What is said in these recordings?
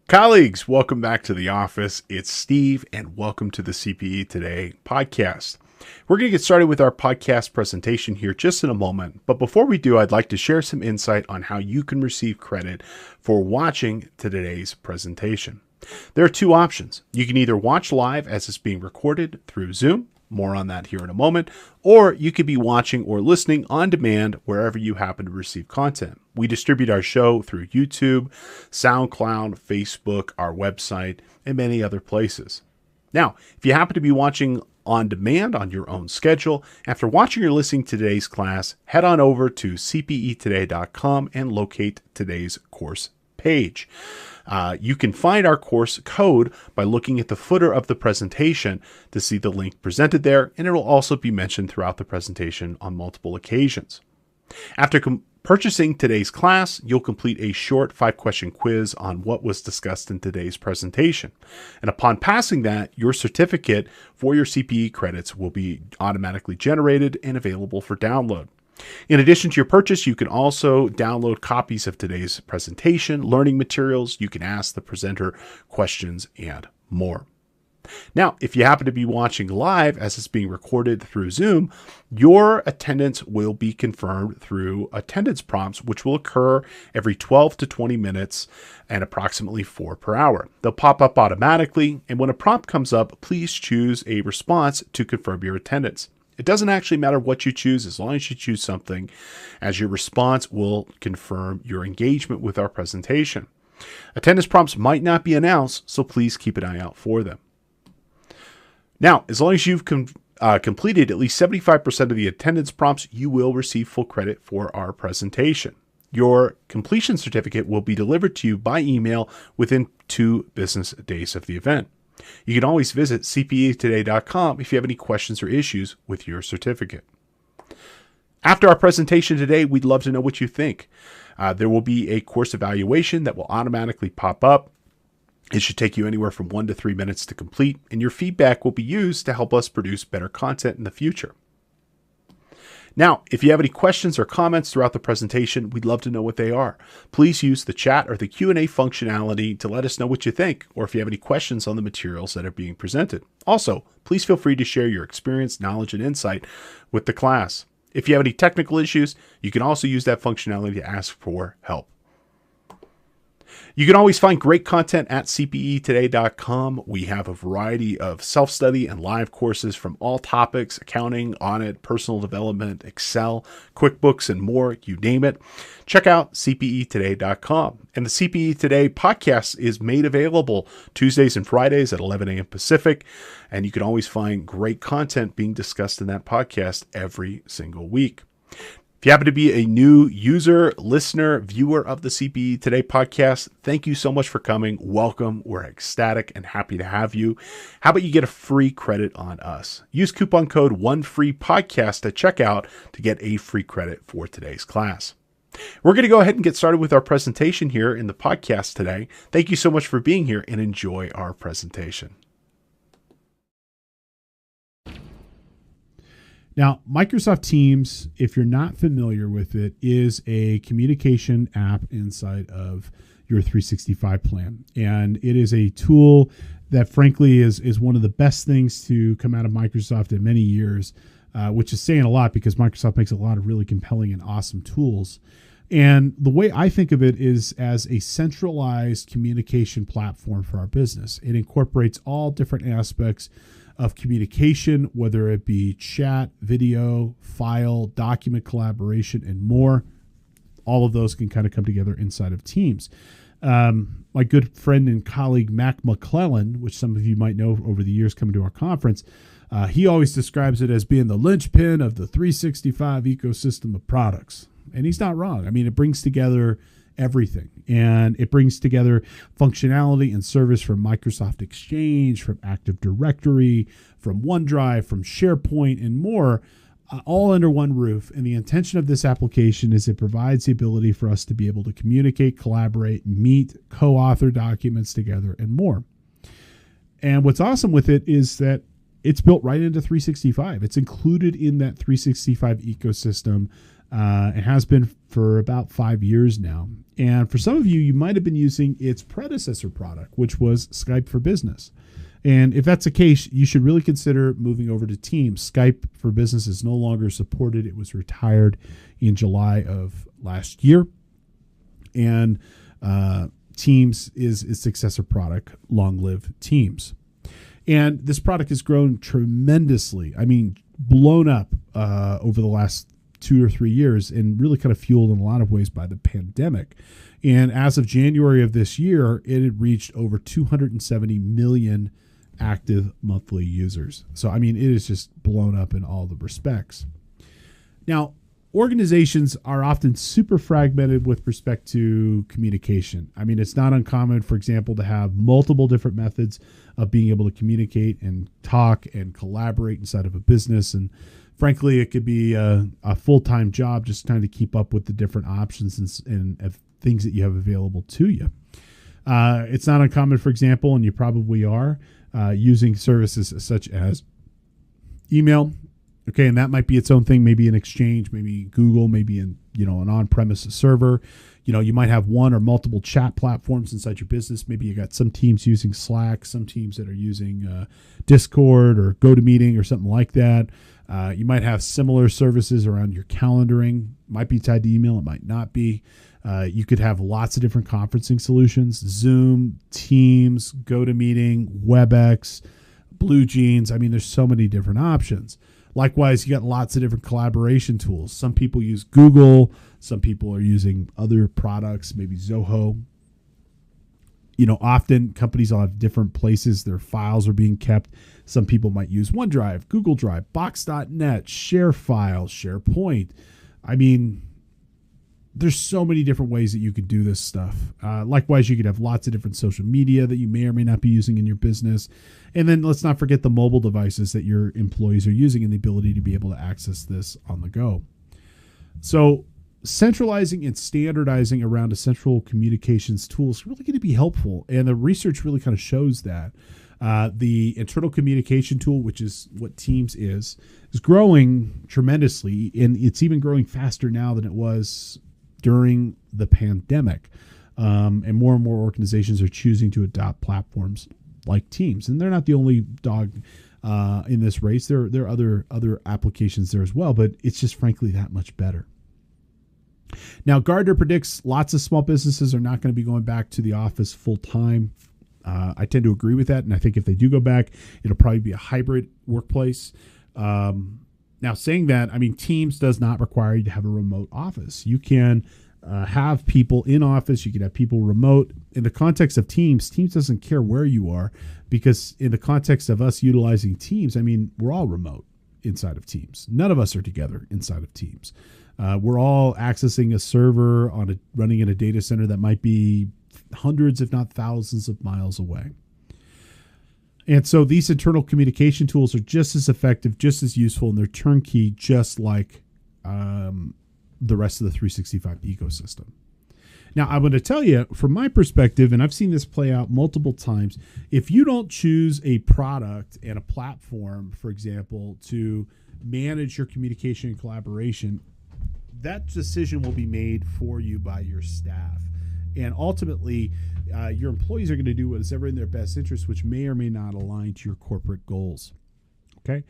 Colleagues, welcome back to the office. It's Steve, and welcome to the CPE Today podcast. We're going to get started with our podcast presentation here just in a moment. But before we do, I'd like to share some insight on how you can receive credit for watching today's presentation. There are two options. You can either watch live as it's being recorded through Zoom. More on that here in a moment. Or you could be watching or listening on demand wherever you happen to receive content. We distribute our show through YouTube, SoundCloud, Facebook, our website, and many other places. Now, if you happen to be watching on demand on your own schedule, after watching or listening to today's class, head on over to cpetoday.com and locate today's course page. You can find our course code by looking at the footer of the presentation to see the link presented there, and it will also be mentioned throughout the presentation on multiple occasions. After purchasing today's class, you'll complete a short 5-question quiz on what was discussed in today's presentation. And upon passing that, your certificate for your CPE credits will be automatically generated and available for download. In addition to your purchase, you can also download copies of today's presentation, learning materials. You can ask the presenter questions and more. Now, if you happen to be watching live as it's being recorded through Zoom, your attendance will be confirmed through attendance prompts, which will occur every 12 to 20 minutes and approximately 4 per hour. They'll pop up automatically, and when a prompt comes up, please choose a response to confirm your attendance. It doesn't actually matter what you choose as long as you choose something, as your response will confirm your engagement with our presentation. Attendance prompts might not be announced, so please keep an eye out for them. Now, as long as you've completed at least 75% of the attendance prompts, you will receive full credit for our presentation. Your completion certificate will be delivered to you by email within 2 business days of the event. You can always visit cpetoday.com if you have any questions or issues with your certificate. After our presentation today, we'd love to know what you think. There will be a course evaluation that will automatically pop up. It should take you anywhere from 1 to 3 minutes to complete, and your feedback will be used to help us produce better content in the future. Now, if you have any questions or comments throughout the presentation, we'd love to know what they are. Please use the chat or the Q&A functionality to let us know what you think, or if you have any questions on the materials that are being presented. Also, please feel free to share your experience, knowledge, and insight with the class. If you have any technical issues, you can also use that functionality to ask for help. You can always find great content at cpetoday.com. We have a variety of self-study and live courses from all topics: accounting, audit, personal development, Excel, QuickBooks, and more, you name it. Check out cpetoday.com. And the CPE Today podcast is made available Tuesdays and Fridays at 11 a.m. Pacific. And you can always find great content being discussed in that podcast every single week. If you happen to be a new user, listener, viewer of the CPE Today podcast, thank you so much for coming. Welcome. We're ecstatic and happy to have you. How about you get a free credit on us? Use coupon code ONEFREEPODCAST at checkout to get a free credit for today's class. We're going to go ahead and get started with our presentation here in the podcast today. Thank you so much for being here and enjoy our presentation. Now, Microsoft Teams, if you're not familiar with it, is a communication app inside of your 365 plan. And it is a tool that, frankly, is one of the best things to come out of Microsoft in many years, which is saying a lot because Microsoft makes a lot of really compelling and awesome tools. And the way I think of it is as a centralized communication platform for our business. It incorporates all different aspects of communication, whether it be chat, video, file, document collaboration, and more. All of those can kind of come together inside of Teams. My good friend and colleague, Mac McClellan, which some of you might know over the years coming to our conference, he always describes it as being the linchpin of the 365 ecosystem of products. And he's not wrong. I mean, it brings together everything. And it brings together functionality and service from Microsoft Exchange, from Active Directory, from OneDrive, from SharePoint, and more, all under one roof. And the intention of this application is it provides the ability for us to be able to communicate, collaborate, meet, co-author documents together, and more. And what's awesome with it is that it's built right into 365. It's included in that 365 ecosystem It has been for about 5 years now. And for some of you, you might have been using its predecessor product, which was Skype for Business. And if that's the case, you should really consider moving over to Teams. Skype for Business is no longer supported. It was retired in July of last year. And Teams is its successor product. Long live Teams. And this product has grown tremendously. I mean, blown up over the last 2 or 3 years, and really kind of fueled in a lot of ways by the pandemic. And as of January of this year, it had reached over 270 million active monthly users. So, I mean, it is just blown up in all the respects. Now, organizations are often super fragmented with respect to communication. I mean, it's not uncommon, for example, to have multiple different methods of being able to communicate and talk and collaborate inside of a business. And frankly, it could be a full-time job just trying to keep up with the different options and things that you have available to you. It's not uncommon, for example, and you probably are, using services such as email. Okay, and that might be its own thing, maybe an Exchange, maybe Google, maybe an on-premise server. You might have one or multiple chat platforms inside your business. Maybe you got some teams using Slack, some teams that are using Discord or GoToMeeting or something like that. You might have similar services around your calendaring. Might be tied to email, it might not be. You could have lots of different conferencing solutions: Zoom, Teams, GoToMeeting, WebEx, BlueJeans. I mean, there's so many different options. Likewise, you got lots of different collaboration tools. Some people use Google. Some people are using other products, maybe Zoho. Often companies will have different places their files are being kept. Some people might use OneDrive, Google Drive, Box.net, ShareFile, SharePoint. I mean, there's so many different ways that you could do this stuff. Likewise, you could have lots of different social media that you may or may not be using in your business. And then let's not forget the mobile devices that your employees are using and the ability to be able to access this on the go. So centralizing and standardizing around a central communications tool is really going to be helpful. And the research really kind of shows that. The internal communication tool, which is what Teams is growing tremendously. And it's even growing faster now than it was during the pandemic. And more organizations are choosing to adopt platforms like Teams. And they're not the only dog in this race. There are other applications there as well, but it's just frankly that much better. Now, Gartner predicts lots of small businesses are not going to be going back to the office full time. I tend to agree with that. And I think if they do go back, it'll probably be a hybrid workplace. Now, saying that, I mean, Teams does not require you to have a remote office. You can have people in office. You can have people remote. In the context of Teams doesn't care where you are, because in the context of us utilizing Teams, I mean, we're all remote inside of Teams. None of us are together inside of Teams. We're all accessing a server running in a data center that might be hundreds, if not thousands of miles away. And so these internal communication tools are just as effective, just as useful, and they're turnkey, just like the rest of the 365 ecosystem. Now, I'm going to tell you, from my perspective, and I've seen this play out multiple times, if you don't choose a product and a platform, for example, to manage your communication and collaboration, that decision will be made for you by your staff. And ultimately, your employees are going to do what is ever in their best interest, which may or may not align to your corporate goals. Okay?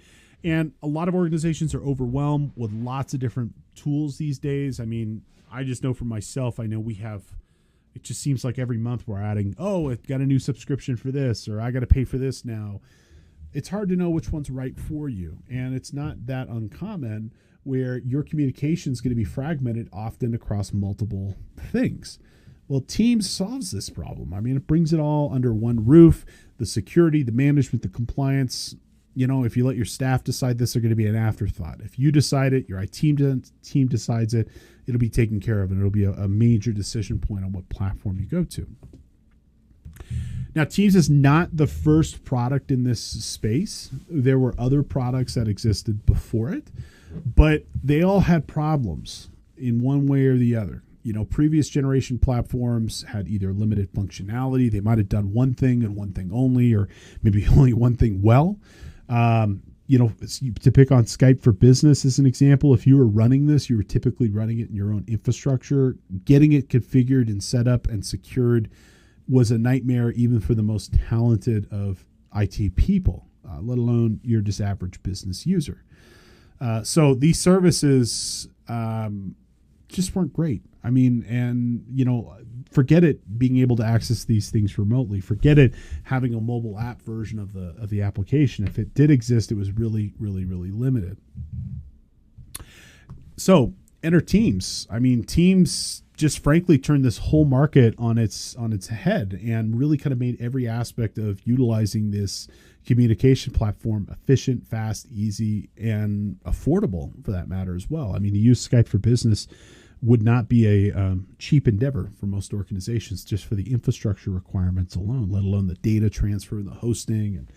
And a lot of organizations are overwhelmed with lots of different tools these days. I mean, I just know for myself, I know it just seems like every month we're adding, I've got a new subscription for this, or I got to pay for this now. It's hard to know which one's right for you. And it's not that uncommon where your communication is going to be fragmented often across multiple things. Well, Teams solves this problem. I mean, it brings it all under one roof: the security, the management, the compliance. If you let your staff decide this, they're going to be an afterthought. If you decide it, your IT team decides it, it'll be taken care of, and it'll be a major decision point on what platform you go to. Now, Teams is not the first product in this space. There were other products that existed before it, but they all had problems in one way or the other. Previous generation platforms had either limited functionality. They might have done one thing and one thing only, or maybe only one thing well. to pick on Skype for Business as an example, if you were running this, you were typically running it in your own infrastructure. Getting it configured and set up and secured was a nightmare, even for the most talented of IT people, let alone your just average business user. So these services just weren't great. I mean, and forget it being able to access these things remotely. Forget it having a mobile app version of the application. If it did exist, it was really, really, really limited. So enter Teams. I mean, Teams just frankly turned this whole market on its head and really kind of made every aspect of utilizing this communication platform efficient, fast, easy, and affordable for that matter as well. I mean, to use Skype for Business would not be a cheap endeavor for most organizations just for the infrastructure requirements alone, let alone the data transfer, the hosting, and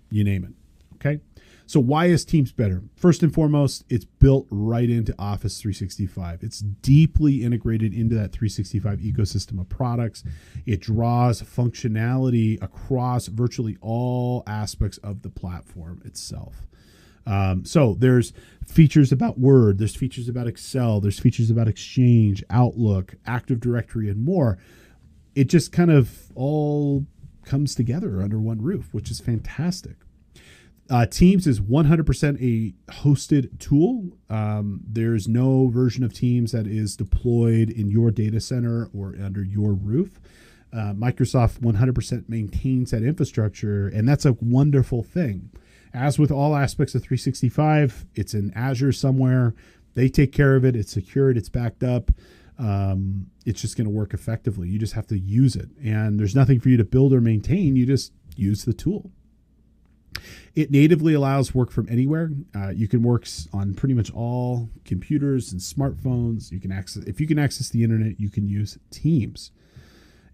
you name it. Okay. So why is Teams better? First and foremost, it's built right into Office 365. It's deeply integrated into that 365 ecosystem of products. It draws functionality across virtually all aspects of the platform itself. So there's features about Word, there's features about Excel, there's features about Exchange, Outlook, Active Directory, and more. It just kind of all comes together under one roof, which is fantastic. Teams is 100% a hosted tool. There's no version of Teams that is deployed in your data center or under your roof. Microsoft 100% maintains that infrastructure, and that's a wonderful thing. As with all aspects of 365, it's in Azure somewhere. They take care of it. It's secured. It's backed up. It's just going to work effectively. You just have to use it. And there's nothing for you to build or maintain. You just use the tool. It natively allows work from anywhere. You can work on pretty much all computers and smartphones. You can access, if you can access the internet, you can use Teams.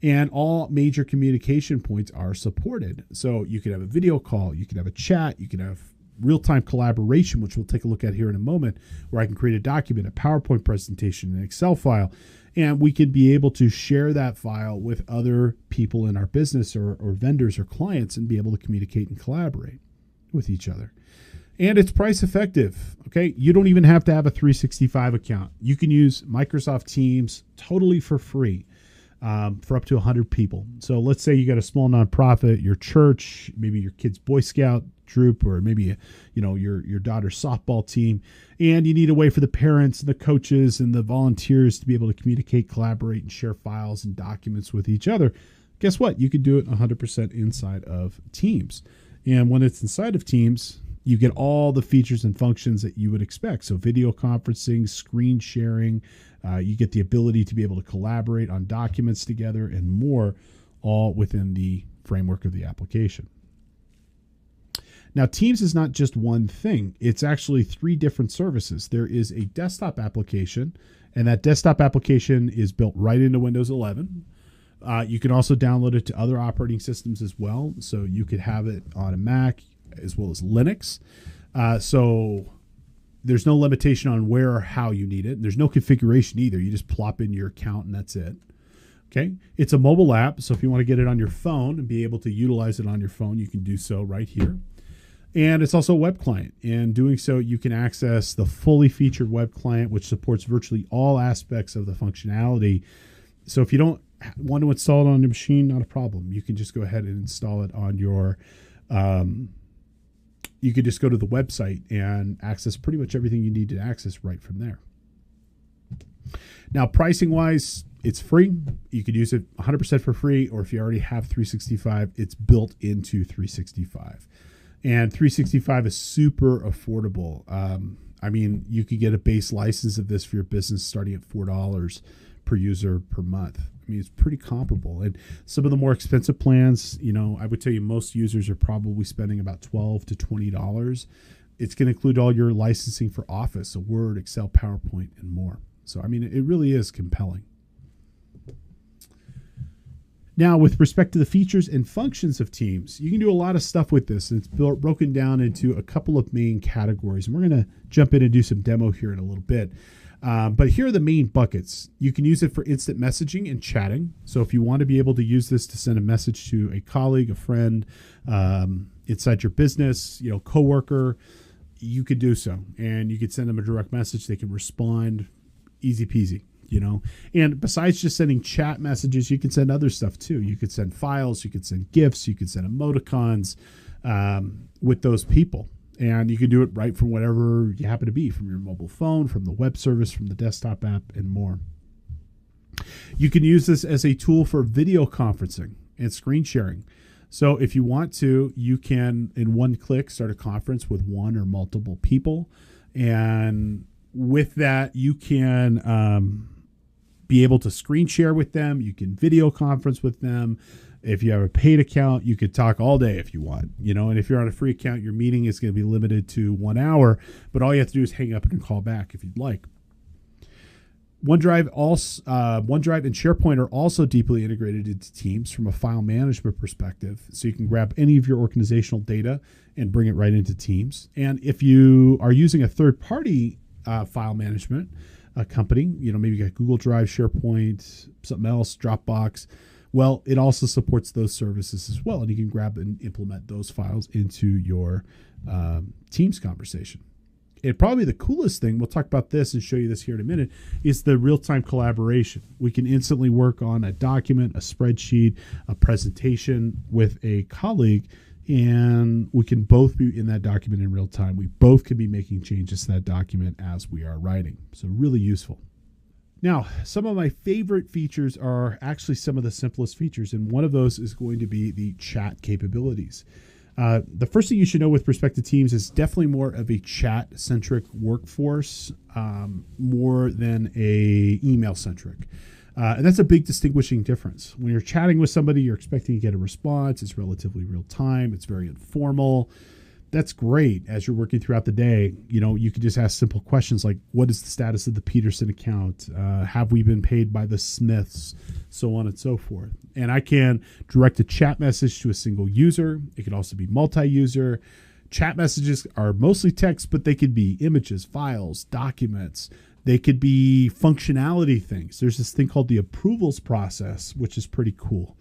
And all major communication points are supported. So you can have a video call, you can have a chat, you can have real-time collaboration, which we'll take a look at here in a moment, where I can create a document, a PowerPoint presentation, an Excel file, and we can be able to share that file with other people in our business or vendors or clients and be able to communicate and collaborate with each other. And it's price effective. Okay. You don't even have to have a 365 account. You can use Microsoft Teams totally for free. For up to 100 people. So let's say you got a small nonprofit, your church, maybe your kid's Boy Scout troop, or maybe your daughter's softball team, and you need a way for the parents and the coaches and the volunteers to be able to communicate, collaborate, and share files and documents with each other. Guess what? You can do it 100% inside of Teams. And when it's inside of Teams, you get all the features and functions that you would expect. So video conferencing, screen sharing, you get the ability to be able to collaborate on documents together and more, all within the framework of the application. Now, Teams is not just one thing. It's actually 3 different services. There is a desktop application, and that desktop application is built right into Windows 11. You can also download it to other operating systems as well. So you could have it on a Mac as well as Linux. So there's no limitation on where or how you need it. There's no configuration either. You just plop in your account and that's it. Okay. It's a mobile app. So if you want to get it on your phone and be able to utilize it on your phone, you can do so right here. And it's also a web client. And doing so, you can access the fully featured web client, which supports virtually all aspects of the functionality. So if you don't want to install it on your machine, not a problem. You can just go ahead and install it on your you could just go to the website and access pretty much everything you need to access right from there. Now, pricing wise, it's free. You could use it 100% for free, or if you already have 365, it's built into 365. And 365 is super affordable. I mean, you could get a base license of this for your business starting at $4 per user per month. I mean, it's pretty comparable. And some of the more expensive plans, I would tell you most users are probably spending about $12 to $20. It's going to include all your licensing for Office, so Word, Excel, PowerPoint, and more. So, I mean, it really is compelling. Now, with respect to the features and functions of Teams, you can do a lot of stuff with this. And it's broken down into a couple of main categories. And we're going to jump in and do some demo here in a little bit. But here are the main buckets. You can use it for instant messaging and chatting. So if you want to be able to use this to send a message to a colleague, a friend, inside your business, coworker, you could do so. And you could send them a direct message. They can respond, easy peasy, you know. And besides just sending chat messages, you can send other stuff too. You could send files, you could send GIFs, you could send emoticons with those people. And you can do it right from whatever you happen to be, from your mobile phone, from the web service, from the desktop app, and more. You can use this as a tool for video conferencing and screen sharing. So if you want to, you can, in one click, start a conference with one or multiple people. And with that, you can be able to screen share with them. You can video conference with them. If you have a paid account, you could talk all day if you want, you know, and if you're on a free account, your meeting is going to be limited to 1 hour, but all you have to do is hang up and call back if you'd like. OneDrive and SharePoint are also deeply integrated into Teams from a file management perspective. So you can grab any of your organizational data and bring it right into Teams. And if you are using a third-party file management company, you know, maybe you got Google Drive, SharePoint, something else, Dropbox, well, it also supports those services as well. And you can grab and implement those files into your Teams conversation. And probably the coolest thing, we'll talk about this and show you this here in a minute, is the real-time collaboration. We can instantly work on a document, a spreadsheet, a presentation with a colleague, and we can both be in that document in real time. We both can be making changes to that document as we are writing. So really useful. Now, some of my favorite features are actually some of the simplest features, and one of those is going to be the chat capabilities. The first thing you should know with respect to Teams is definitely more of a chat-centric workforce, more than a email-centric. And that's a big distinguishing difference. When you're chatting with somebody, you're expecting to get a response. It's relatively real time. It's very informal. That's great. As you're working throughout the day, you know, you could just ask simple questions like, what is the status of the Peterson account? Have we been paid by the Smiths? So on and so forth. And I can direct a chat message to a single user. It could also be multi-user. Chat messages are mostly text, but they could be images, files, documents. They could be functionality things. There's this thing called the approvals process, which is pretty cool.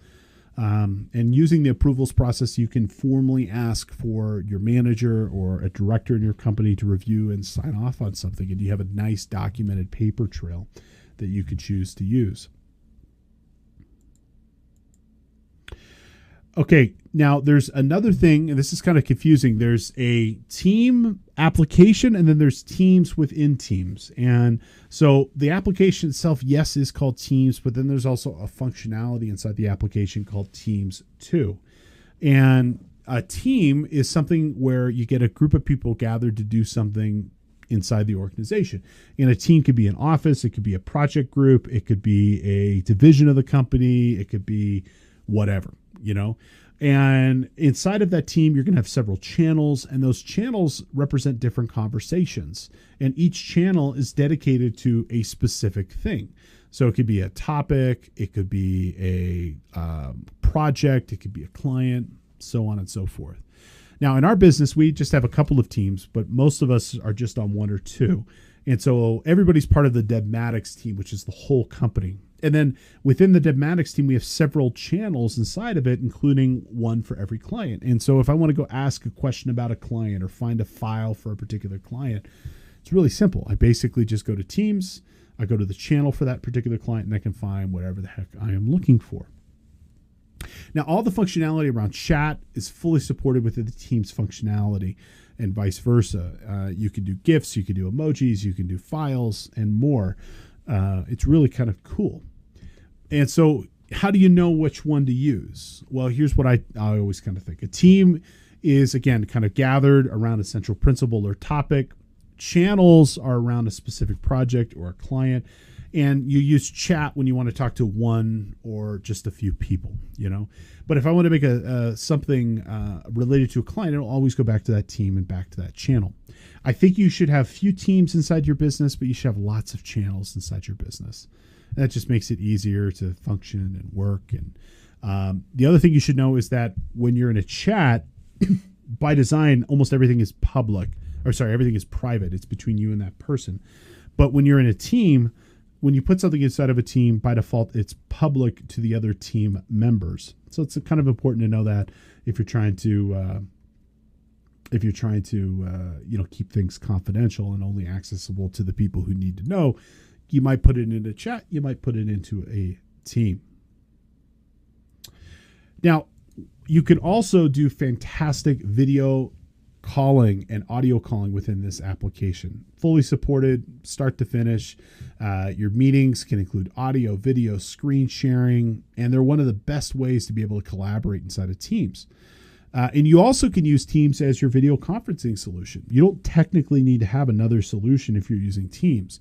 And using the approvals process, you can formally ask for your manager or a director in your company to review and sign off on something. And you have a nice documented paper trail that you could choose to use. Okay, now there's another thing, and this is kind of confusing. There's a team application, and then there's Teams within Teams. And so the application itself, yes, is called Teams, but then there's also a functionality inside the application called Teams 2. And a team is something where you get a group of people gathered to do something inside the organization. And a team could be an office, it could be a project group, it could be a division of the company, it could be whatever, you know. And inside of that team, you're going to have several channels, and those channels represent different conversations. And each channel is dedicated to a specific thing. So it could be a topic, it could be a project, it could be a client, so on and so forth. Now, in our business, we just have a couple of teams, but most of us are just on one or two. And so everybody's part of the Debmatics team, which is the whole company. And then within the Debmatics team, we have several channels inside of it, including one for every client. And so if I want to go ask a question about a client or find a file for a particular client, it's really simple. I basically just go to Teams, I go to the channel for that particular client, and I can find whatever the heck I am looking for. Now, all the functionality around chat is fully supported within the Teams functionality, and vice versa. You can do GIFs, you can do emojis, you can do files, and more. It's really kind of cool. And so how do you know which one to use? Well, here's what I always kind of think. A team is, again, kind of gathered around a central principle or topic. Channels are around a specific project or a client. And you use chat when you want to talk to one or just a few people, you know. But if I want to make something related to a client, it'll always go back to that team and back to that channel. I think you should have few teams inside your business, but you should have lots of channels inside your business. That just makes it easier to function and work. And the other thing you should know is that when you're in a chat, by design, almost everything is public. Or sorry, everything is private. It's between you and that person. But when you're in a team, when you put something inside of a team, by default, it's public to the other team members. So it's kind of important to know that if you're trying to if you're trying to, keep things confidential and only accessible to the people who need to know, you might put it in a chat. You might put it into a team. Now, you can also do fantastic video calling and audio calling within this application. Fully supported, start to finish. Your meetings can include audio, video, screen sharing, and they're one of the best ways to be able to collaborate inside of Teams. And you also can use Teams as your video conferencing solution. You don't technically need to have another solution if you're using Teams.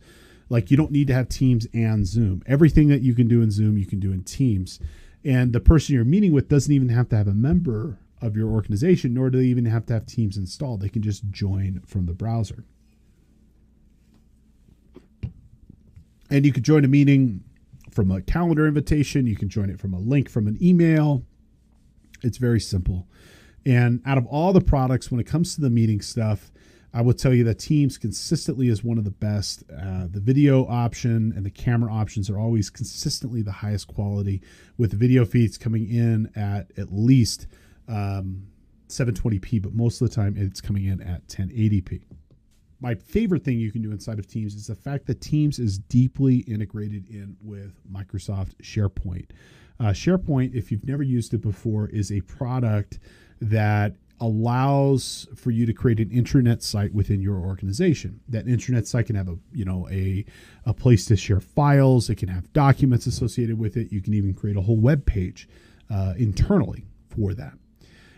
Like, you don't need to have Teams and Zoom. Everything that you can do in Zoom, you can do in Teams. And the person you're meeting with doesn't even have to have a member of your organization, nor do they even have to have Teams installed. They can just join from the browser. And you could join a meeting from a calendar invitation. You can join it from a link from an email. It's very simple. And out of all the products, when it comes to the meeting stuff, I will tell you that Teams consistently is one of the best. The video option and the camera options are always consistently the highest quality, with the video feeds coming in at least 720p, but most of the time it's coming in at 1080p. My favorite thing you can do inside of Teams is the fact that Teams is deeply integrated in with Microsoft SharePoint. SharePoint, if you've never used it before, is a product that allows for you to create an intranet site within your organization. That intranet site can have a place to share files. It can have documents associated with it. You can even create a whole web page internally for that.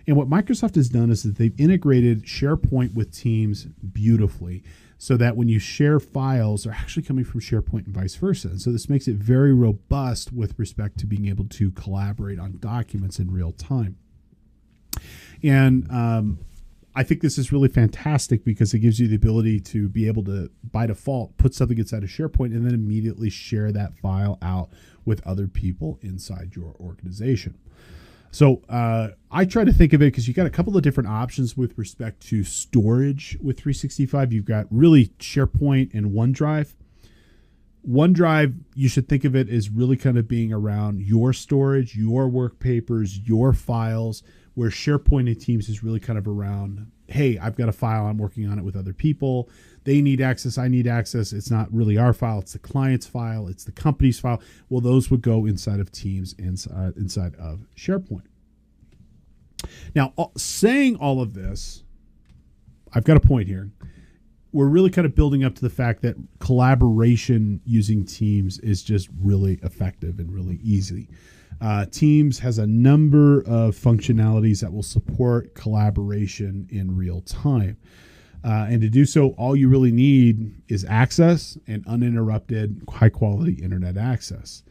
And what Microsoft has done is that they've integrated SharePoint with Teams beautifully, so that when you share files, they're actually coming from SharePoint and vice versa. And so this makes it very robust with respect to being able to collaborate on documents in real time. And I think this is really fantastic because it gives you the ability to be able to, by default, put something inside of SharePoint and then immediately share that file out with other people inside your organization. So I try to think of it because you got a couple of different options with respect to storage with 365. You've got really SharePoint and OneDrive. OneDrive, you should think of it as really kind of being around your storage, your work papers, your files, where SharePoint and Teams is really kind of around, hey, I've got a file, I'm working on it with other people. They need access, I need access. It's not really our file, it's the client's file, it's the company's file. Well, those would go inside of Teams, inside of SharePoint. Now, saying all of this, I've got a point here. We're really kind of building up to the fact that collaboration using Teams is just really effective and really easy. Teams has a number of functionalities that will support collaboration in real time. And to do so, all you really need is access and uninterrupted, high-quality internet access.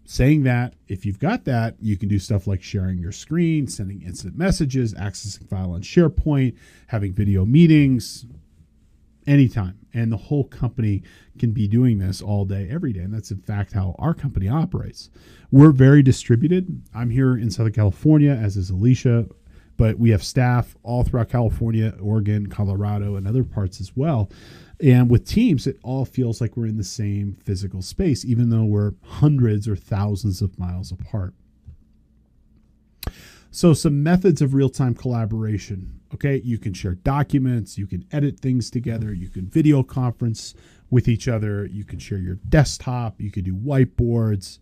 Saying that, if you've got that, you can do stuff like sharing your screen, sending instant messages, accessing file on SharePoint, having video meetings, anytime. And the whole company can be doing this all day, every day. And that's, in fact, how our company operates. We're very distributed. I'm here in Southern California, as is Alicia, but we have staff all throughout California, Oregon, Colorado, and other parts as well. And with Teams, it all feels like we're in the same physical space, even though we're hundreds or thousands of miles apart. So some methods of real-time collaboration. Okay, you can share documents, you can edit things together, you can video conference with each other, you can share your desktop, you can do whiteboards,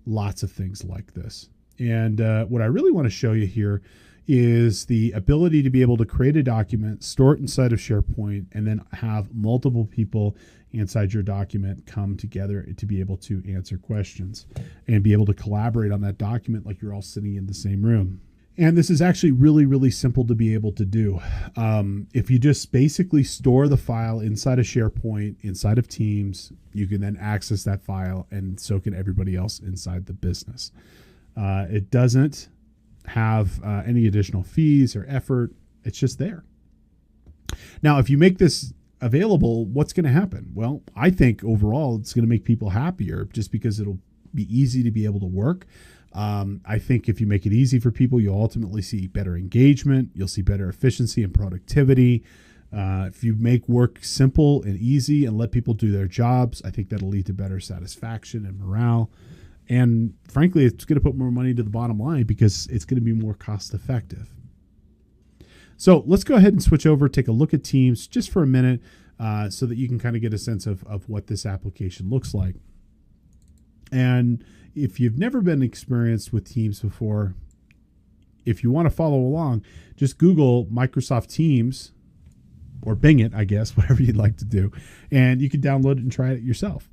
lots of things like this. And what I really want to show you here is the ability to be able to create a document, store it inside of SharePoint, and then have multiple people inside your document come together to be able to answer questions and be able to collaborate on that document like you're all sitting in the same room. And this is actually really, really simple to be able to do. If you just basically store the file inside of SharePoint, inside of Teams, you can then access that file, and so can everybody else inside the business. It doesn't have any additional fees or effort. It's just there. Now, if you make this available, what's going to happen? Well, I think overall it's going to make people happier just because it'll be easy to be able to work. I think if you make it easy for people, you'll ultimately see better engagement. You'll see better efficiency and productivity. If you make work simple and easy and let people do their jobs, I think that'll lead to better satisfaction and morale. And frankly, it's going to put more money to the bottom line because it's going to be more cost effective. So let's go ahead and switch over, take a look at Teams just for a minute so that you can kind of get a sense of what this application looks like. And if you've never been experienced with Teams before, if you want to follow along, just Google Microsoft Teams or Bing it, I guess, whatever you'd like to do. And you can download it and try it yourself.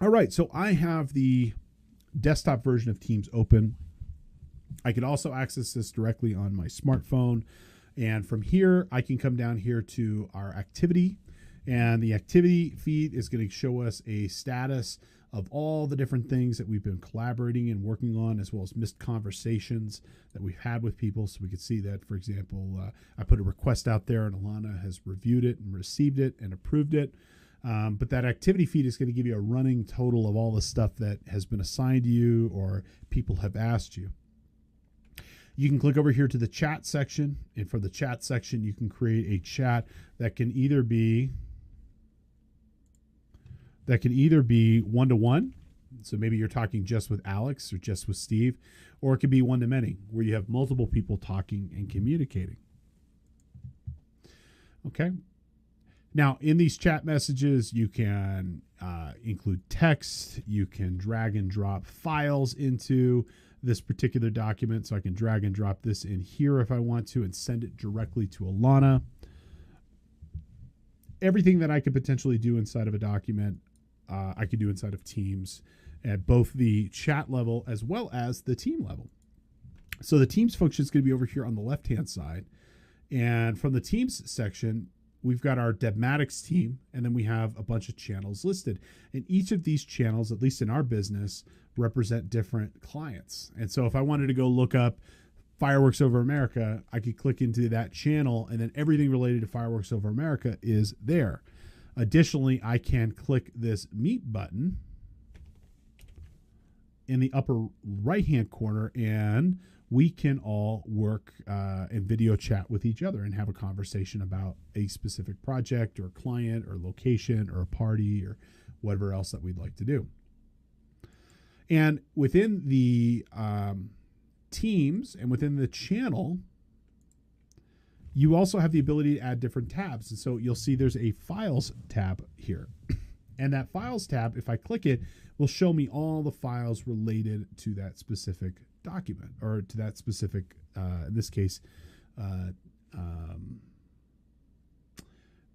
All right, so I have the desktop version of Teams open. I can also access this directly on my smartphone. And from here, I can come down here to our activity. And the activity feed is going to show us a status of all the different things that we've been collaborating and working on, as well as missed conversations that we've had with people. So we could see that, for example, I put a request out there and Alanna has reviewed it and received it and approved it. But that activity feed is going to give you a running total of all the stuff that has been assigned to you or people have asked you. You can click over here to the chat section, and for the chat section, you can create a chat that can either be one-to-one. So maybe you're talking just with Alex or just with Steve, or it could be one-to-many, where you have multiple people talking and communicating. Okay. Now, in these chat messages, you can include text. You can drag and drop files into this particular document. So I can drag and drop this in here if I want to and send it directly to Alanna. Everything that I could potentially do inside of a document, I could do inside of Teams at both the chat level as well as the team level. So the Teams function is going to be over here on the left-hand side. And from the Teams section, we've got our Debmatics team, and then we have a bunch of channels listed. And each of these channels, at least in our business, represent different clients. And so if I wanted to go look up Fireworks Over America, I could click into that channel, and then everything related to Fireworks Over America is there. Additionally, I can click this Meet button in the upper right-hand corner, and we can all work and video chat with each other and have a conversation about a specific project or client or location or a party or whatever else that we'd like to do. And within the teams and within the channel, you also have the ability to add different tabs. And so you'll see there's a Files tab here. And that Files tab, if I click it, will show me all the files related to that specific document, or to that specific, in this case,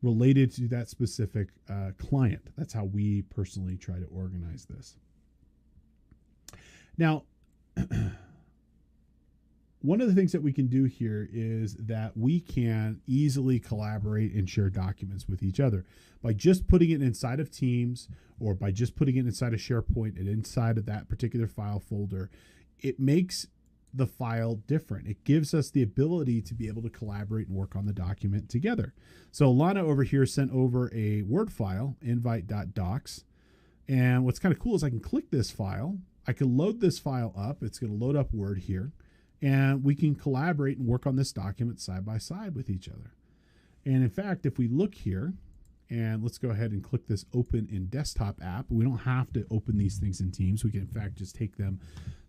related to that specific client. That's how we personally try to organize this. Now, one of the things that we can do here is that we can easily collaborate and share documents with each other by just putting it inside of Teams, or by just putting it inside of SharePoint and inside of that particular file folder. It makes the file different. It gives us the ability to be able to collaborate and work on the document together. So Alanna over here sent over a Word file, invite.docs. And what's kind of cool is I can click this file. I can load this file up. It's going to load up Word here. And we can collaborate and work on this document side by side with each other. And in fact, if we look here, and let's go ahead and click this Open in Desktop app. We don't have to open these things in Teams. We can, in fact, just take them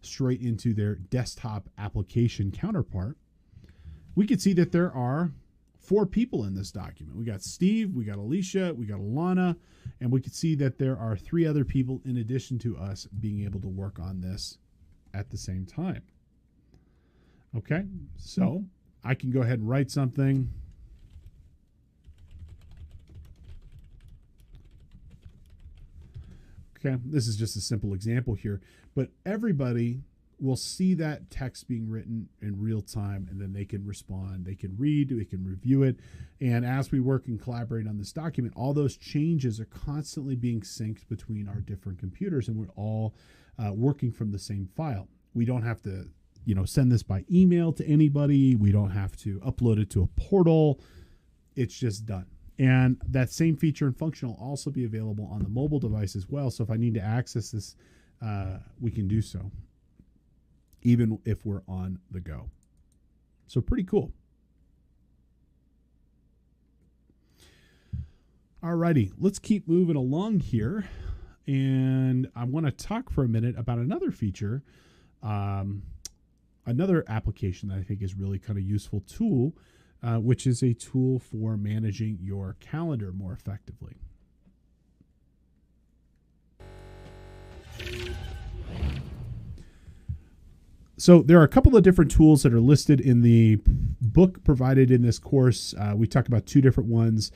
straight into their desktop application counterpart. We can see that there are 4 people in this document. We got Steve, we got Alicia, we got Alanna, and we can see that there are 3 other people in addition to us being able to work on this at the same time. Okay, so I can go ahead and write something. Okay, this is just a simple example here, but everybody will see that text being written in real time, and then they can respond, they can read, they can review it. And as we work and collaborate on this document, all those changes are constantly being synced between our different computers, and we're all working from the same file. We don't have to, send this by email to anybody. We don't have to upload it to a portal. It's just done. And that same feature and function will also be available on the mobile device as well. So if I need to access this, we can do so, even if we're on the go. So pretty cool. Alrighty, let's keep moving along here. and I want to talk for a minute about another feature, another application that I think is really kind of useful tool, which is a tool for managing your calendar more effectively. So there are a couple of different tools that are listed in the book provided in this course. We talk about two different ones.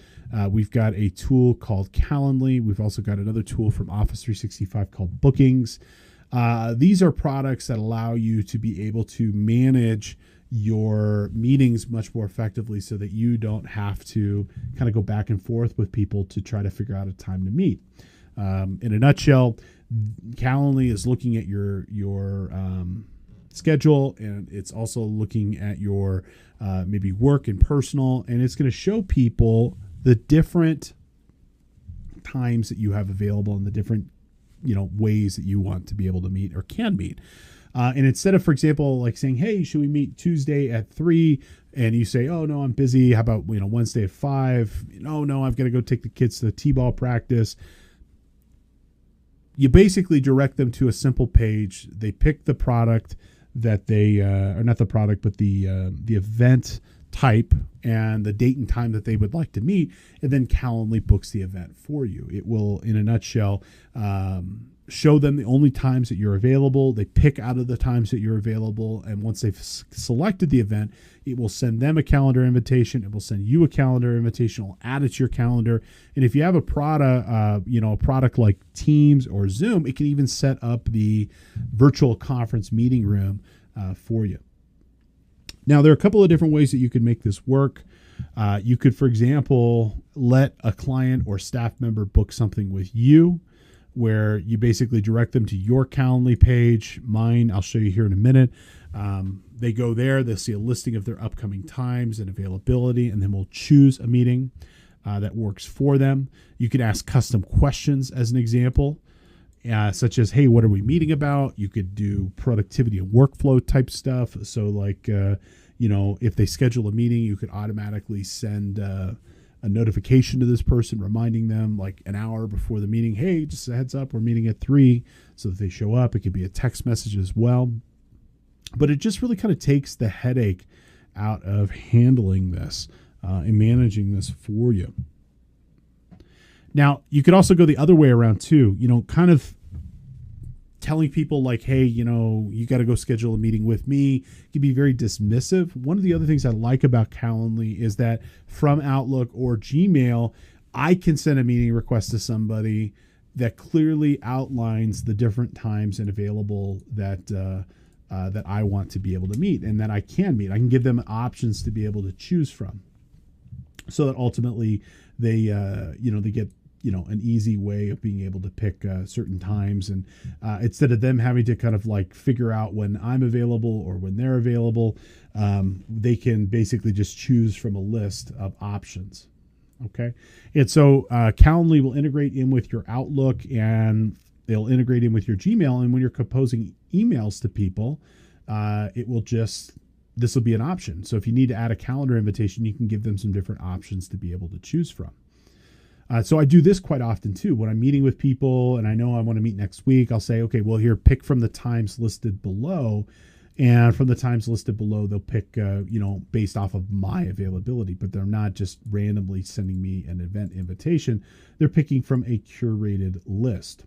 We've got a tool called Calendly. We've also got another tool from Office 365 called Bookings. These are products that allow you to be able to manage your meetings much more effectively so that you don't have to kind of go back and forth with people to try to figure out a time to meet. In a nutshell, Calendly is looking at your schedule, and it's also looking at your maybe work and personal, and it's going to show people the different times that you have available and the different ways that you want to be able to meet or can meet. And instead of, for example, like saying, hey, should we meet Tuesday at 3? And you say, oh, no, I'm busy. How about, Wednesday at 5? No, I've got to go take the kids to the t-ball practice. You basically direct them to a simple page. They pick the product that they, or not the product, but the event type and the date and time that they would like to meet, and then Calendly books the event for you. It will, in a nutshell, show them the only times that you're available. They pick out of the times that you're available, and once they've selected the event, it will send them a calendar invitation. It will send you a calendar invitation. It'll add it to your calendar. And if you have a product like Teams or Zoom, it can even set up the virtual conference meeting room for you. Now, there are a couple of different ways that you can make this work. You could, for example, let a client or staff member book something with you, where you basically direct them to your Calendly page. Mine, I'll show you here in a minute. They go there, they'll see a listing of their upcoming times and availability, and then we'll choose a meeting that works for them. You could ask custom questions as an example, such as, hey, what are we meeting about? You could do productivity and workflow type stuff. So like, if they schedule a meeting, you could automatically send a notification to this person reminding them like an hour before the meeting, hey, just a heads up, we're meeting at 3, so that they show up. It could be a text message as well. But it just really kind of takes the headache out of handling this and managing this for you. Now, you could also go the other way around too, kind of telling people like, hey, you got to go schedule a meeting with me. It can be very dismissive. One of the other things I like about Calendly is that from Outlook or Gmail, I can send a meeting request to somebody that clearly outlines the different times and available that I want to be able to meet and that I can meet. I can give them options to be able to choose from, so that ultimately they get an easy way of being able to pick certain times, and instead of them having to kind of like figure out when I'm available or when they're available, they can basically just choose from a list of options. Okay. And so Calendly will integrate in with your Outlook, and they'll integrate in with your Gmail. And when you're composing emails to people, this will be an option. So if you need to add a calendar invitation, you can give them some different options to be able to choose from. So I do this quite often too. When I'm meeting with people and I know I want to meet next week, I'll say, okay, well, here, pick from the times listed below. And from the times listed below, they'll pick, based off of my availability, but they're not just randomly sending me an event invitation. They're picking from a curated list.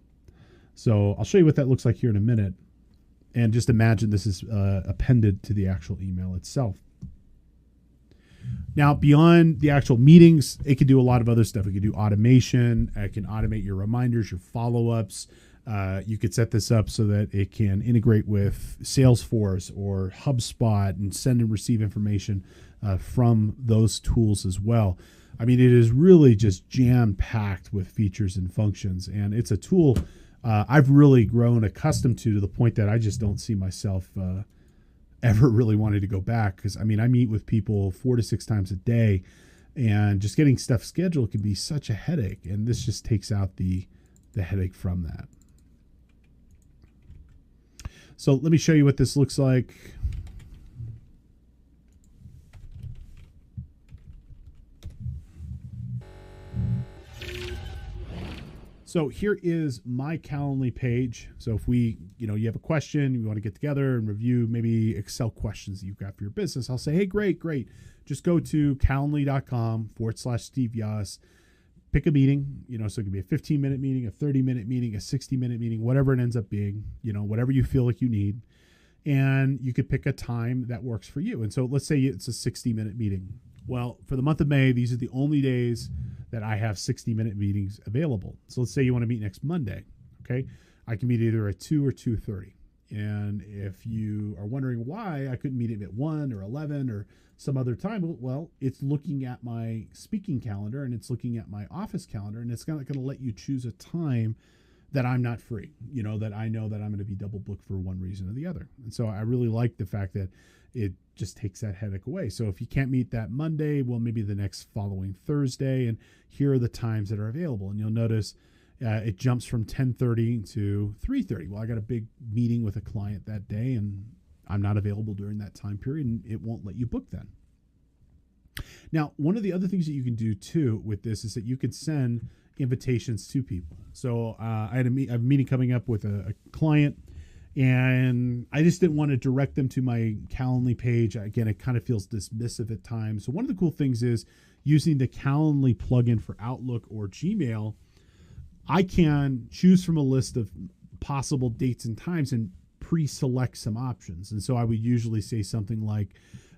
So I'll show you what that looks like here in a minute. And just imagine this is appended to the actual email itself. Now, beyond the actual meetings, it can do a lot of other stuff. It can do automation. It can automate your reminders, your follow-ups. You could set this up so that it can integrate with Salesforce or HubSpot and send and receive information from those tools as well. I mean, it is really just jam-packed with features and functions, and it's a tool I've really grown accustomed to the point that I just don't see myself ever really wanted to go back, because I meet with people 4 to 6 times a day, and just getting stuff scheduled can be such a headache, and this just takes out the headache from that. So let me show you what this looks like. So here is my Calendly page. So if you have a question, you want to get together and review maybe Excel questions that you've got for your business, I'll say, hey, great. Just go to calendly.com/Steve Yoss, pick a meeting, so it could be a 15-minute meeting, a 30-minute meeting, a 60-minute meeting, whatever it ends up being, whatever you feel like you need. And you could pick a time that works for you. And so let's say it's a 60-minute meeting. Well, for the month of May, these are the only days that I have 60-minute meetings available. So let's say you want to meet next Monday. Okay. I can meet either at 2 or 2:30. And if you are wondering why I couldn't meet it at 1 or 11 or some other time, well, it's looking at my speaking calendar and it's looking at my office calendar, and it's not going to let you choose a time that I'm not free, that I know that I'm going to be double booked for one reason or the other. And so I really like the fact that it just takes that headache away. So if you can't meet that Monday, well, maybe the next following Thursday, and here are the times that are available. And you'll notice it jumps from 10:30 to 3:30. Well, I got a big meeting with a client that day and I'm not available during that time period, and it won't let you book then. Now, one of the other things that you can do too with this is that you could send invitations to people. So I have a meeting coming up with a client, and I just didn't want to direct them to my Calendly page. Again, it kind of feels dismissive at times. So one of the cool things is using the Calendly plugin for Outlook or Gmail. I can choose from a list of possible dates and times and pre-select some options. And so I would usually say something like,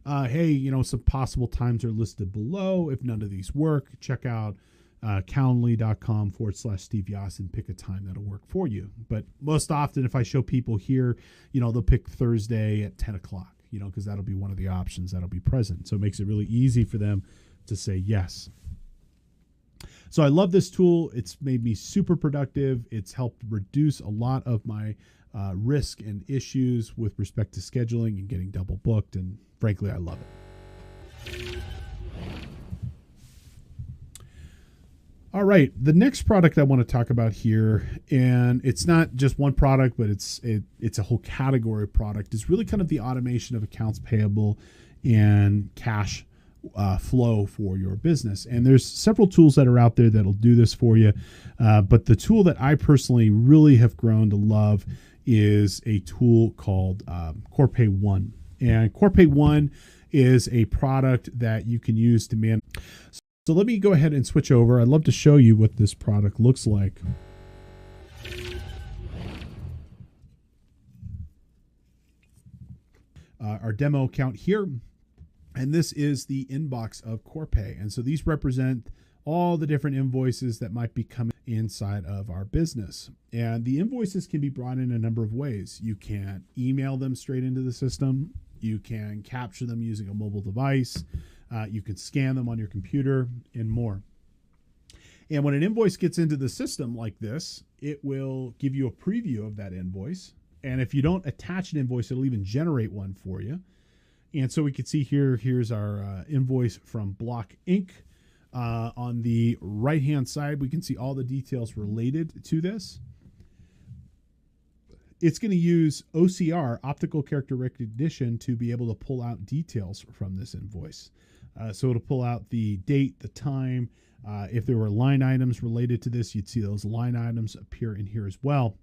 hey, some possible times are listed below. If none of these work, check out calendly.com/Steve Yoss and pick a time that'll work for you. But most often, if I show people here, they'll pick Thursday at 10 o'clock, because that'll be one of the options that'll be present. So it makes it really easy for them to say yes. So I love this tool. It's made me super productive. It's helped reduce a lot of my risk and issues with respect to scheduling and getting double booked. And frankly, I love it. All right, the next product I want to talk about here, and it's not just one product, but it's a whole category of product, is really kind of the automation of accounts payable and cash flow for your business. And there's several tools that are out there that'll do this for you. But the tool that I personally really have grown to love is a tool called Corpayone. And Corpayone is a product that you can use to manage. So let me go ahead and switch over. I'd love to show you what this product looks like. Our demo account here. And this is the inbox of Corpay. And so these represent all the different invoices that might be coming inside of our business. And the invoices can be brought in a number of ways. You can email them straight into the system. You can capture them using a mobile device. You can scan them on your computer and more. And when an invoice gets into the system like this, it will give you a preview of that invoice. And if you don't attach an invoice, it'll even generate one for you. And so we can see here's our invoice from Block Inc. On the right-hand side, we can see all the details related to this. It's going to use OCR, optical character recognition, to be able to pull out details from this invoice. So it'll pull out the date, the time. If there were line items related to this, you'd see those line items appear in here as well.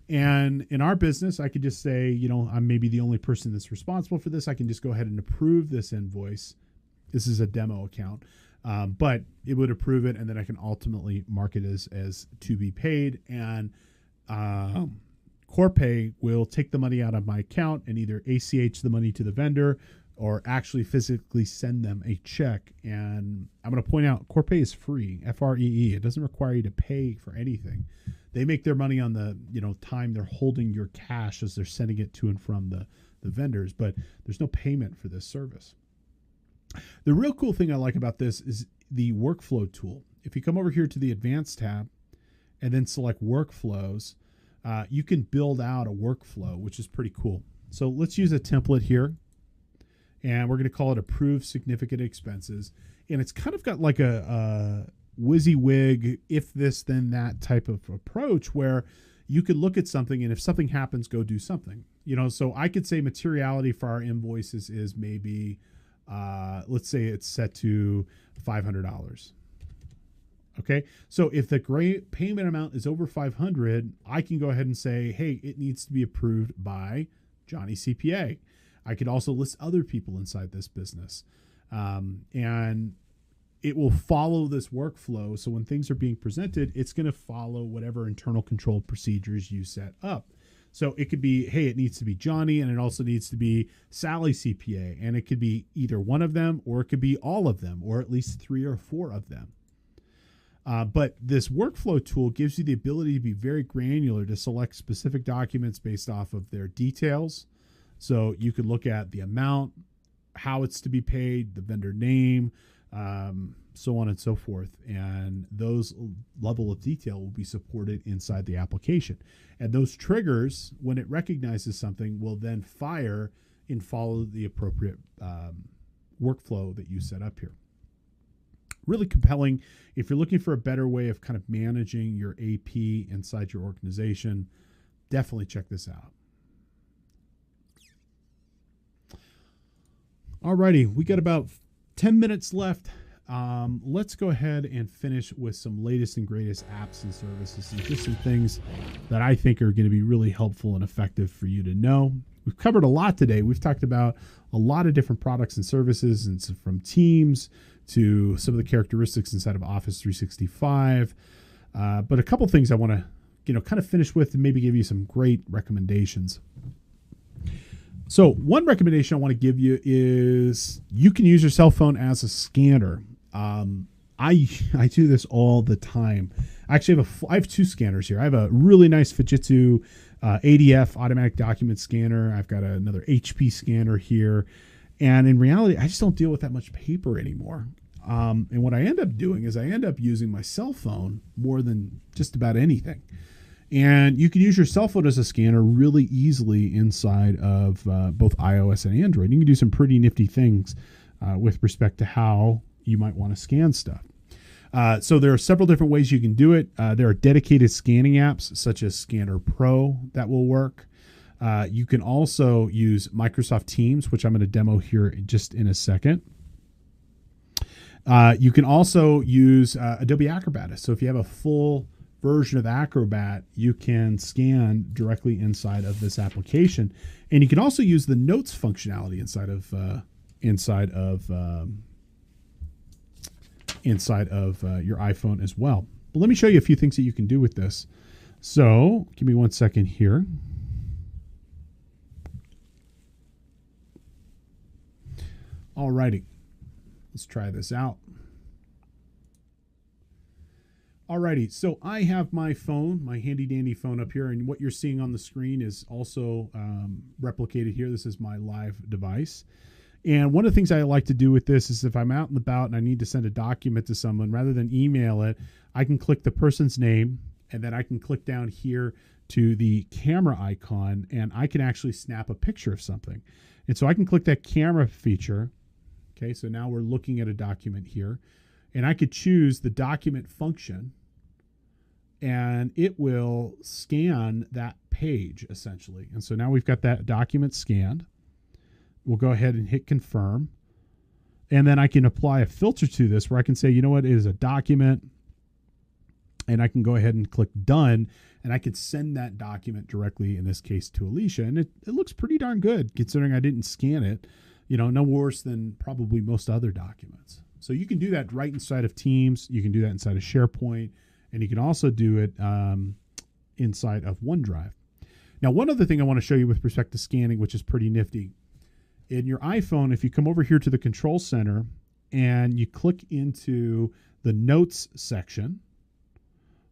And in our business, I could just say, I'm maybe the only person that's responsible for this. I can just go ahead and approve this invoice. This is a demo account, but it would approve it, and then I can ultimately mark it as to be paid. And Corpay will take the money out of my account and either ACH the money to the vendor or actually physically send them a check. And I'm going to point out, Corpay is free, Free. It doesn't require you to pay for anything. They make their money on the time they're holding your cash as they're sending it to and from the vendors, but there's no payment for this service. The real cool thing I like about this is the workflow tool. If you come over here to the Advanced tab and then select Workflows, you can build out a workflow, which is pretty cool. So let's use a template here. And we're going to call it Approved Significant Expenses. And it's kind of got like a WYSIWYG, if this, then that type of approach where you could look at something and if something happens, go do something. So I could say materiality for our invoices is maybe, let's say it's set to $500. Okay. So if the payment amount is over 500, I can go ahead and say, hey, it needs to be approved by Johnny CPA. I could also list other people inside this business. And it will follow this workflow. So when things are being presented, it's going to follow whatever internal control procedures you set up. So it could be, hey, it needs to be Johnny, and it also needs to be Sally CPA. And it could be either one of them, or it could be all of them, or at least 3 or 4 of them. But this workflow tool gives you the ability to be very granular, to select specific documents based off of their details. So you could look at the amount, how it's to be paid, the vendor name, so on and so forth. And those level of detail will be supported inside the application. And those triggers, when it recognizes something, will then fire and follow the appropriate workflow that you set up here. Really compelling. If you're looking for a better way of kind of managing your AP inside your organization, definitely check this out. Alrighty, we got about 10 minutes left. Let's go ahead and finish with some latest and greatest apps and services, and just some things that I think are going to be really helpful and effective for you to know. We've covered a lot today. We've talked about a lot of different products and services, and so from Teams to some of the characteristics inside of Office 365. But a couple things I want to, kind of finish with and maybe give you some great recommendations. So one recommendation I want to give you is you can use your cell phone as a scanner. I do this all the time. Actually, I have 2 scanners here. I have a really nice Fujitsu ADF automatic document scanner. I've got another HP scanner here. And in reality, I just don't deal with that much paper anymore. And what I end up doing is I end up using my cell phone more than just about anything. And you can use your cell phone as a scanner really easily inside of both iOS and Android. You can do some pretty nifty things with respect to how you might want to scan stuff. So there are several different ways you can do it. There are dedicated scanning apps such as Scanner Pro that will work. You can also use Microsoft Teams, which I'm going to demo here just in a second. You can also use Adobe Acrobat. So if you have a full version of Acrobat, you can scan directly inside of this application, and you can also use the notes functionality inside of your iPhone as well. But let me show you a few things that you can do with this. So give me one second here. Alrighty, let's try this out. Alrighty, so I have my phone, my handy dandy phone up here, and what you're seeing on the screen is also replicated here. This is my live device. And one of the things I like to do with this is if I'm out and about and I need to send a document to someone, rather than email it, I can click the person's name, and then I can click down here to the camera icon, and I can actually snap a picture of something. And so I can click that camera feature. Okay, so now we're looking at a document here, and I could choose the document function, and it will scan that page essentially. And so now we've got that document scanned. We'll go ahead and hit confirm. And then I can apply a filter to this where I can say, you know what, it is a document. And I can go ahead and click done. And I could send that document directly, in this case, to Alicia. And it looks pretty darn good considering I didn't scan it. No worse than probably most other documents. So you can do that right inside of Teams. You can do that inside of SharePoint. And you can also do it inside of OneDrive. Now, one other thing I want to show you with respect to scanning, which is pretty nifty. In your iPhone, if you come over here to the Control Center and you click into the Notes section,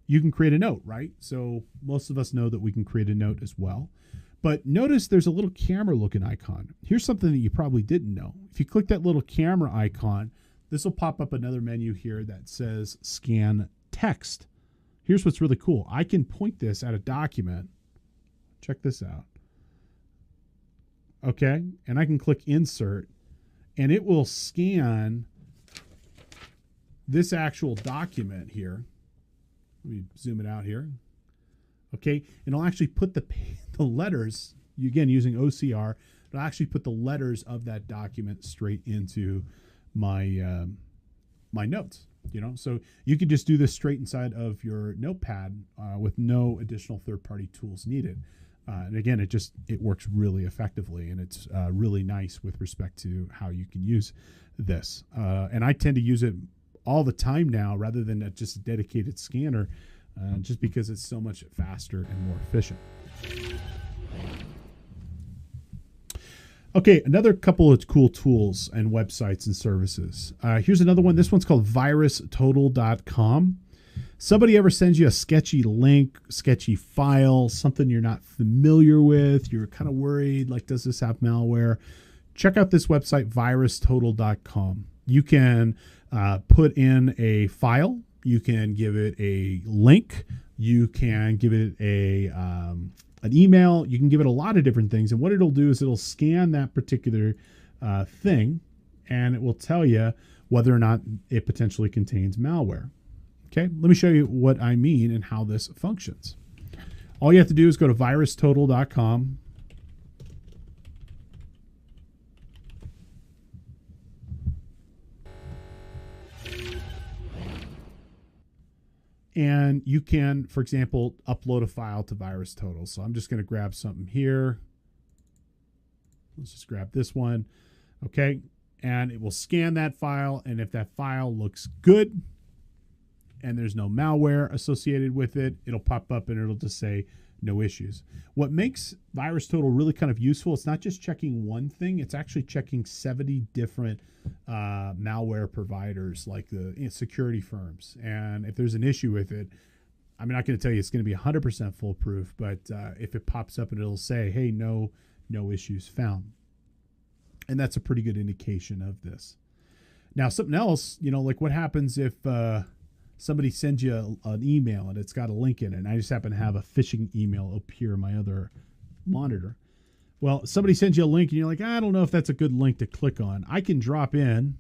you can create a note, right? So most of us know that we can create a note as well. But notice there's a little camera looking icon. Here's something that you probably didn't know. If you click that little camera icon, this will pop up another menu here that says Scan Text. Here's what's really cool. I can point this at a document. Check this out. Okay, and I can click Insert, and it will scan this actual document here. Let me zoom it out here. Okay, and it'll actually put the letters, again using OCR, it'll actually put the letters of that document straight into my my notes. So you could just do this straight inside of your notepad with no additional third-party tools needed. And again, it works really effectively, and it's really nice with respect to how you can use this. And I tend to use it all the time now rather than just a dedicated scanner, just because it's so much faster and more efficient. Okay, another couple of cool tools and websites and services. Here's another one. This one's called virustotal.com. Somebody ever sends you a sketchy link, sketchy file, something you're not familiar with, you're kind of worried, like, does this have malware? Check out this website, virustotal.com. You can put in a file. You can give it a link. You can give it an email. You can give it a lot of different things. And what it'll do is it'll scan that particular thing, and it will tell you whether or not it potentially contains malware. Okay, let me show you what I mean and how this functions. All you have to do is go to virustotal.com. And you can, for example, upload a file to VirusTotal. So I'm just going to grab something here. Let's just grab this one. Okay, and it will scan that file. And if that file looks good, and there's no malware associated with it, it'll pop up and it'll just say no issues. What makes VirusTotal really kind of useful, it's not just checking one thing, it's actually checking 70 different malware providers, like the security firms. And if there's an issue with it, I'm not going to tell you it's going to be 100% foolproof, but if it pops up and it'll say, hey, no issues found. And that's a pretty good indication of this. Now, something else, like what happens if somebody sends you an email and it's got a link in it, and I just happen to have a phishing email appear in my other monitor. Well, somebody sends you a link and you're like, I don't know if that's a good link to click on. I can drop in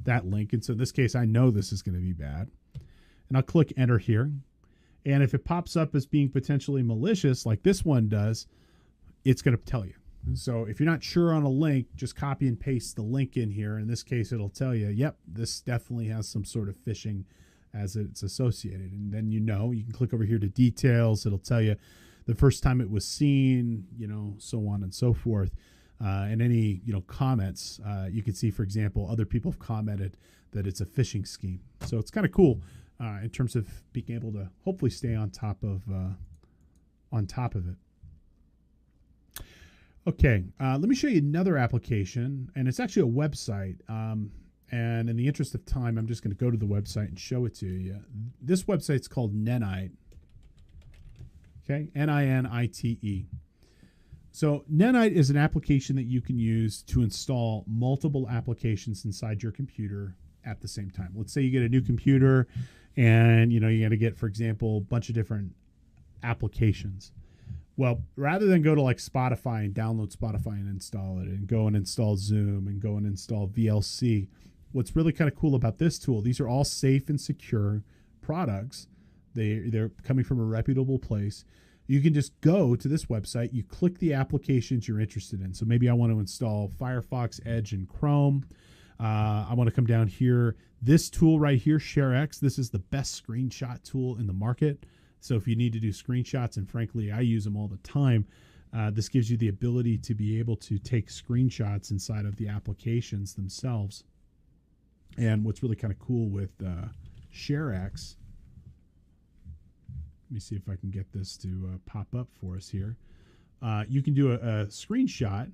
that link. And so in this case, I know this is going to be bad. And I'll click enter here. And if it pops up as being potentially malicious, like this one does, it's going to tell you. So if you're not sure on a link, just copy and paste the link in here. In this case, it'll tell you, yep, this definitely has some sort of phishing as it's associated. And then you can click over here to details. It'll tell you the first time it was seen, so on and so forth. And any, comments, you can see, for example, other people have commented that it's a phishing scheme. So it's kind of cool in terms of being able to hopefully stay on top of it. Okay, let me show you another application, and it's actually a website. And in the interest of time, I'm just going to go to the website and show it to you. This website's called Ninite. Okay, Ninite. So Ninite is an application that you can use to install multiple applications inside your computer at the same time. Let's say you get a new computer and you got to get, for example, a bunch of different applications. Well, rather than go to like Spotify and download Spotify and install it, and go and install Zoom and go and install VLC, what's really kind of cool about this tool, these are all safe and secure products. They're coming from a reputable place. You can just go to this website, you click the applications you're interested in. So maybe I want to install Firefox, Edge, and Chrome. I want to come down here. This tool right here, ShareX, this is the best screenshot tool in the market. So if you need to do screenshots, and frankly, I use them all the time, this gives you the ability to be able to take screenshots inside of the applications themselves. And what's really kind of cool with ShareX, let me see if I can get this to pop up for us here. You can do a screenshot,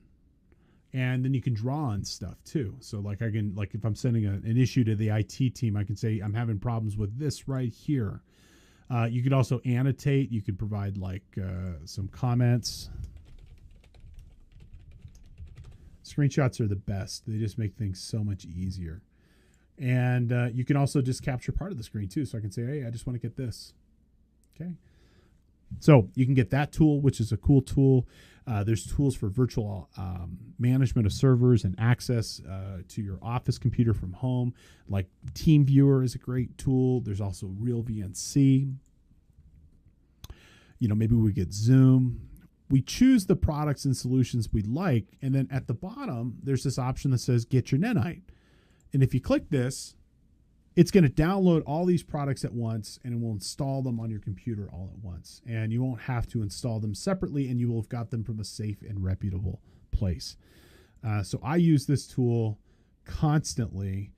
and then you can draw on stuff too. So like if I'm sending an issue to the IT team, I can say I'm having problems with this right here. You could also annotate. You could provide some comments. Screenshots are the best. They just make things so much easier. And you can also just capture part of the screen too. So I can say, hey, I just want to get this. Okay. So you can get that tool, which is a cool tool. There's tools for virtual management of servers and access to your office computer from home. Like TeamViewer is a great tool. There's also Real VNC. Maybe we get Zoom. We choose the products and solutions we like. And then at the bottom, there's this option that says get your Ninite. And if you click this, it's going to download all these products at once, and it will install them on your computer all at once. And you won't have to install them separately, and you will have got them from a safe and reputable place. So I use this tool constantly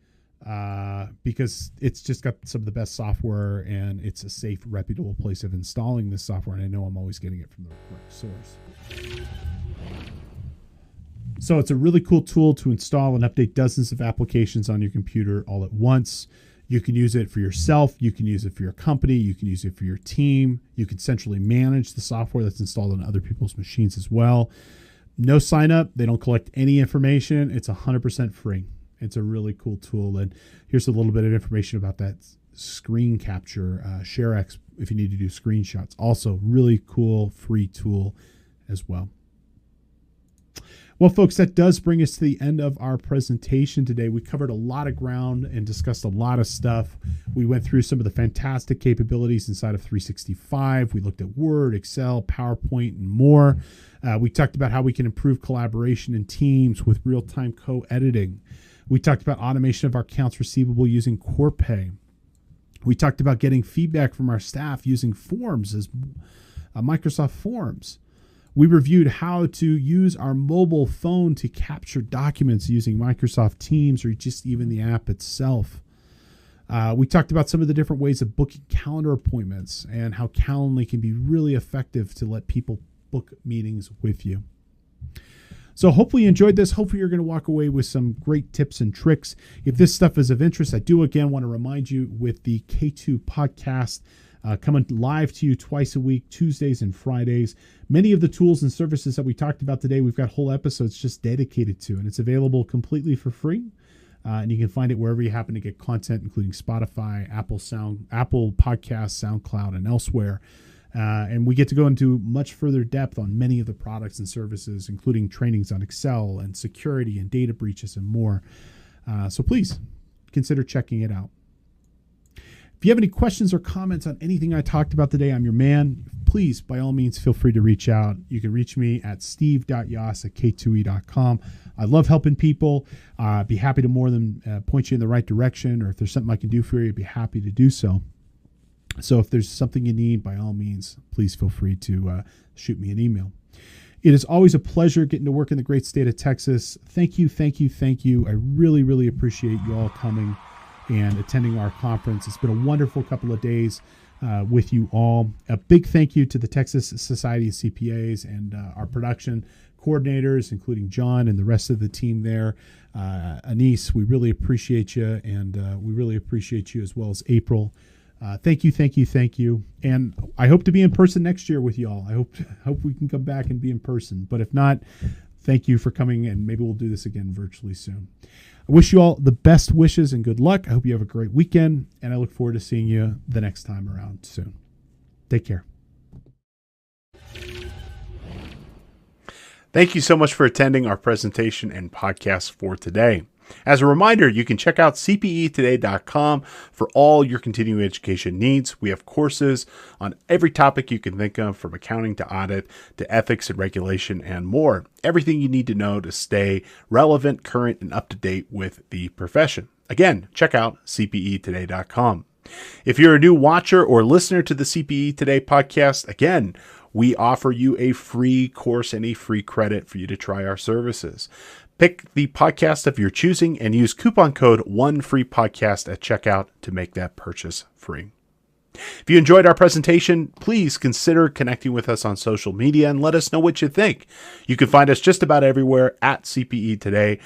because it's just got some of the best software, and it's a safe, reputable place of installing this software. And I know I'm always getting it from the correct source. So it's a really cool tool to install and update dozens of applications on your computer all at once. You can use it for yourself. You can use it for your company. You can use it for your team. You can centrally manage the software that's installed on other people's machines as well. No sign up. They don't collect any information. It's 100% free. It's a really cool tool. And here's a little bit of information about that screen capture, ShareX, if you need to do screenshots. Also really cool free tool as well. Well, folks, that does bring us to the end of our presentation today. We covered a lot of ground and discussed a lot of stuff. We went through some of the fantastic capabilities inside of 365. We looked at Word, Excel, PowerPoint, and more. We talked about how we can improve collaboration in teams with real-time co-editing. We talked about automation of our accounts receivable using Corpay. We talked about getting feedback from our staff using Forms as Microsoft Forms. We reviewed how to use our mobile phone to capture documents using Microsoft Teams or just even the app itself. We talked about some of the different ways of booking calendar appointments and how Calendly can be really effective to let people book meetings with you. So hopefully you enjoyed this. Hopefully you're going to walk away with some great tips and tricks. If this stuff is of interest, I do again want to remind you with the K2 podcast coming live to you twice a week, Tuesdays and Fridays. Many of the tools and services that we talked about today, we've got whole episodes just dedicated to, and it's available completely for free. And you can find it wherever you happen to get content, including Spotify, Apple Podcasts, SoundCloud, and elsewhere. And we get to go into much further depth on many of the products and services, including trainings on Excel and security and data breaches and more. So please consider checking it out. If you have any questions or comments on anything I talked about today, I'm your man. Please, by all means, feel free to reach out. You can reach me at steve.yoss@k2e.com. I love helping people. I'd be happy to more than point you in the right direction, or if there's something I can do for you, I'd be happy to do so. So if there's something you need, by all means, please feel free to shoot me an email. It is always a pleasure getting to work in the great state of Texas. Thank you, thank you, thank you. I really, really appreciate you all coming and attending our conference. It's been a wonderful couple of days with you all. A big thank you to the Texas Society of CPAs and our production coordinators, including John and the rest of the team there. Anise, we really appreciate you, and we really appreciate you as well as April. Thank you, thank you, thank you. And I hope to be in person next year with you all. I hope we can come back and be in person. But if not, thank you for coming, and maybe we'll do this again virtually soon. I wish you all the best wishes and good luck. I hope you have a great weekend, and I look forward to seeing you the next time around soon. Take care. Thank you so much for attending our presentation and podcast for today. As a reminder, you can check out cpetoday.com for all your continuing education needs. We have courses on every topic you can think of, from accounting to audit to ethics and regulation and more. Everything you need to know to stay relevant, current, and up to date with the profession. Again, check out cpetoday.com. If you're a new watcher or listener to the CPE Today podcast, again, we offer you a free course and a free credit for you to try our services. Pick the podcast of your choosing and use coupon code ONEFREEPODCAST at checkout to make that purchase free. If you enjoyed our presentation, please consider connecting with us on social media and let us know what you think. You can find us just about everywhere at CPE Today,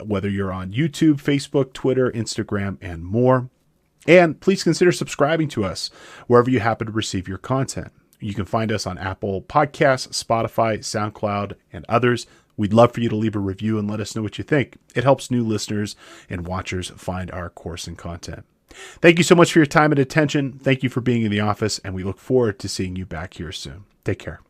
whether you're on YouTube, Facebook, Twitter, Instagram, and more. And please consider subscribing to us wherever you happen to receive your content. You can find us on Apple Podcasts, Spotify, SoundCloud, and others. We'd love for you to leave a review and let us know what you think. It helps new listeners and watchers find our course and content. Thank you so much for your time and attention. Thank you for being in the office, and we look forward to seeing you back here soon. Take care.